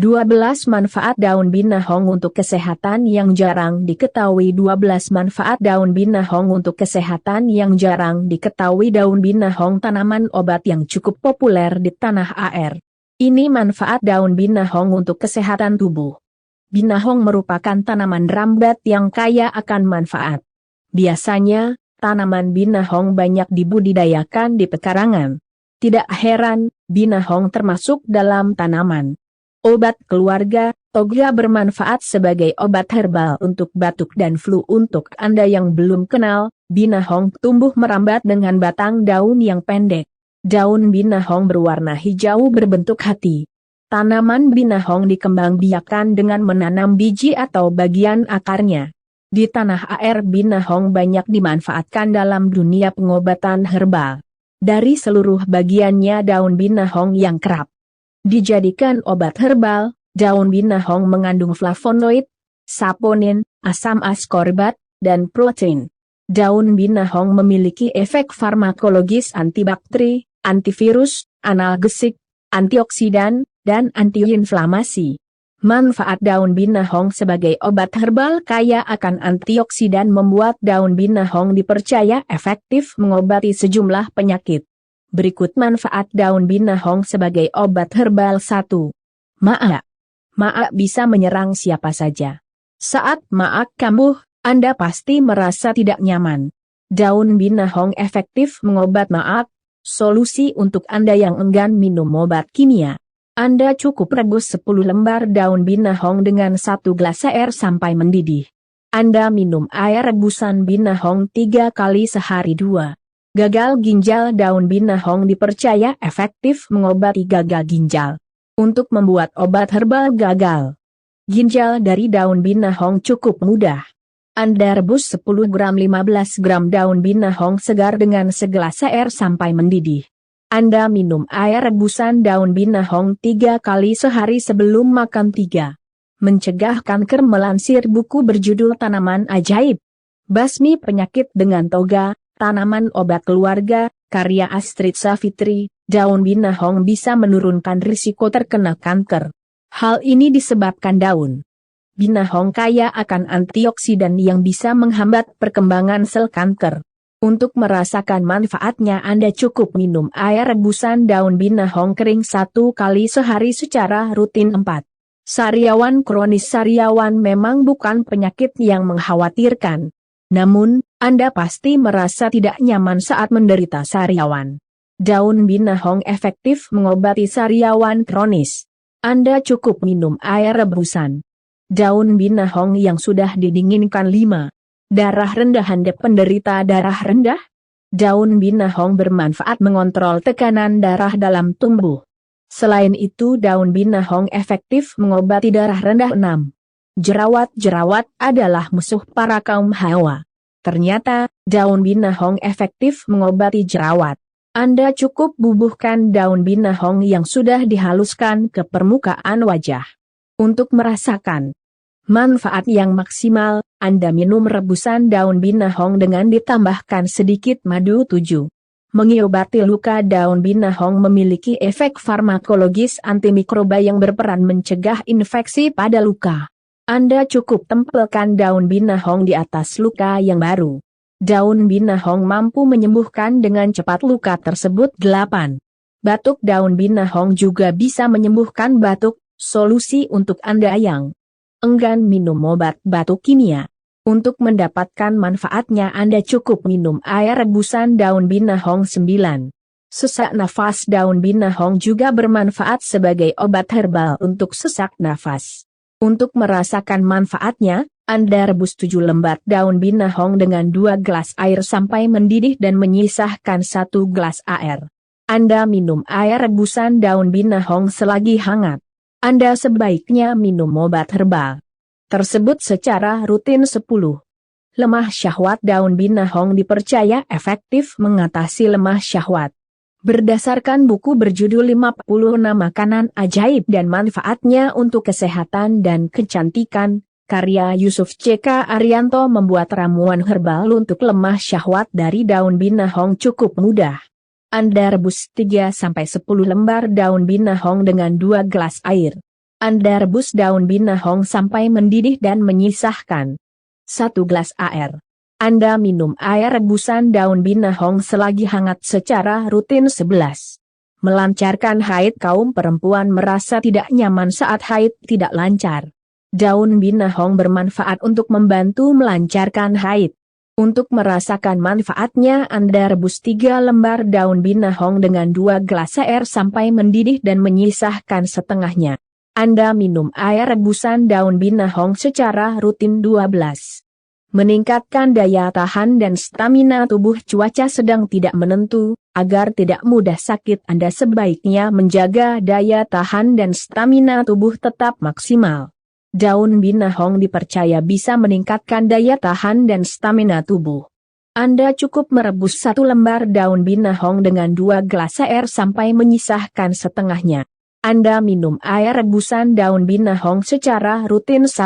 12 manfaat daun binahong untuk kesehatan yang jarang diketahui. 12 manfaat daun binahong untuk kesehatan yang jarang diketahui. Daun binahong tanaman obat yang cukup populer di tanah air. Ini manfaat daun binahong untuk kesehatan tubuh. Binahong merupakan tanaman rambat yang kaya akan manfaat. Biasanya, tanaman binahong banyak dibudidayakan di pekarangan. Tidak heran, binahong termasuk dalam tanaman obat keluarga. Toga bermanfaat sebagai obat herbal untuk batuk dan flu. Untuk Anda yang belum kenal, binahong tumbuh merambat dengan batang daun yang pendek. Daun binahong berwarna hijau berbentuk hati. Tanaman binahong dikembangbiakkan dengan menanam biji atau bagian akarnya. Di tanah air binahong banyak dimanfaatkan dalam dunia pengobatan herbal. Dari seluruh bagiannya daun binahong yang kerap dijadikan obat herbal, daun binahong mengandung flavonoid, saponin, asam askorbat, dan protein. Daun binahong memiliki efek farmakologis antibakteri, antivirus, analgesik, antioksidan, dan antiinflamasi. Manfaat daun binahong sebagai obat herbal kaya akan antioksidan membuat daun binahong dipercaya efektif mengobati sejumlah penyakit. Berikut manfaat daun binahong sebagai obat herbal. 1. Maak. Maak bisa menyerang siapa saja. Saat maak kambuh, Anda pasti merasa tidak nyaman. Daun binahong efektif mengobat maak. Solusi untuk Anda yang enggan minum obat kimia. Anda cukup rebus 10 lembar daun binahong dengan 1 gelas air sampai mendidih. Anda minum air rebusan binahong 3 kali sehari. 2. Gagal ginjal. Daun binahong dipercaya efektif mengobati gagal ginjal. Untuk membuat obat herbal gagal ginjal dari daun binahong cukup mudah. Anda rebus 10 gram 15 gram daun binahong segar dengan segelas air sampai mendidih. Anda minum air rebusan daun binahong 3 kali sehari sebelum makan. 3. Mencegah kanker. Melansir buku berjudul Tanaman Ajaib, Basmi Penyakit dengan Toga, Tanaman Obat Keluarga, karya Astrid Savitri, daun binahong bisa menurunkan risiko terkena kanker. Hal ini disebabkan daun binahong kaya akan antioksidan yang bisa menghambat perkembangan sel kanker. Untuk merasakan manfaatnya Anda cukup minum air rebusan daun binahong kering 1 kali sehari secara rutin. 4. Sariawan kronis. Sariawan memang bukan penyakit yang mengkhawatirkan. Namun, Anda pasti merasa tidak nyaman saat menderita sariawan. Daun binahong efektif mengobati sariawan kronis. Anda cukup minum air rebusan daun binahong yang sudah didinginkan. 5. Darah rendah. Anda penderita darah rendah? Daun binahong bermanfaat mengontrol tekanan darah dalam tubuh. Selain itu daun binahong efektif mengobati darah rendah. 6. Jerawat. Jerawat adalah musuh para kaum hawa. Ternyata, daun binahong efektif mengobati jerawat. Anda cukup bubuhkan daun binahong yang sudah dihaluskan ke permukaan wajah. Untuk merasakan manfaat yang maksimal, Anda minum rebusan daun binahong dengan ditambahkan sedikit madu. 7. Mengobati luka. Daun binahong memiliki efek farmakologis antimikroba yang berperan mencegah infeksi pada luka. Anda cukup tempelkan daun binahong di atas luka yang baru. Daun binahong mampu menyembuhkan dengan cepat luka tersebut. 8. Batuk. Daun binahong juga bisa menyembuhkan batuk. Solusi untuk Anda yang enggan minum obat batuk kimia. Untuk mendapatkan manfaatnya Anda cukup minum air rebusan daun binahong. 9. Sesak nafas. Daun binahong juga bermanfaat sebagai obat herbal untuk sesak nafas. Untuk merasakan manfaatnya, Anda rebus 7 lembar daun binahong dengan 2 gelas air sampai mendidih dan menyisahkan 1 gelas air. Anda minum air rebusan daun binahong selagi hangat. Anda sebaiknya minum obat herbal tersebut secara rutin. 10. Lemah syahwat. Daun binahong dipercaya efektif mengatasi lemah syahwat. Berdasarkan buku berjudul 56 Makanan Ajaib dan Manfaatnya untuk Kesehatan dan Kecantikan, karya Yusuf C.K. Arianto, membuat ramuan herbal untuk lemah syahwat dari daun binahong cukup mudah. Anda rebus 3-10 lembar daun binahong dengan 2 gelas air. Anda rebus daun binahong sampai mendidih dan menyisahkan 1 gelas air. Anda minum air rebusan daun binahong selagi hangat secara rutin 11. Melancarkan haid. Kaum perempuan merasa tidak nyaman saat haid tidak lancar. Daun binahong bermanfaat untuk membantu melancarkan haid. Untuk merasakan manfaatnya Anda rebus 3 lembar daun binahong dengan 2 gelas air sampai mendidih dan menyisahkan setengahnya. Anda minum air rebusan daun binahong secara rutin 12. Meningkatkan daya tahan dan stamina tubuh. Cuaca sedang tidak menentu, agar tidak mudah sakit Anda sebaiknya menjaga daya tahan dan stamina tubuh tetap maksimal. Daun binahong dipercaya bisa meningkatkan daya tahan dan stamina tubuh. Anda cukup merebus 1 lembar daun binahong dengan 2 gelas air sampai menyisahkan setengahnya. Anda minum air rebusan daun binahong secara rutin 1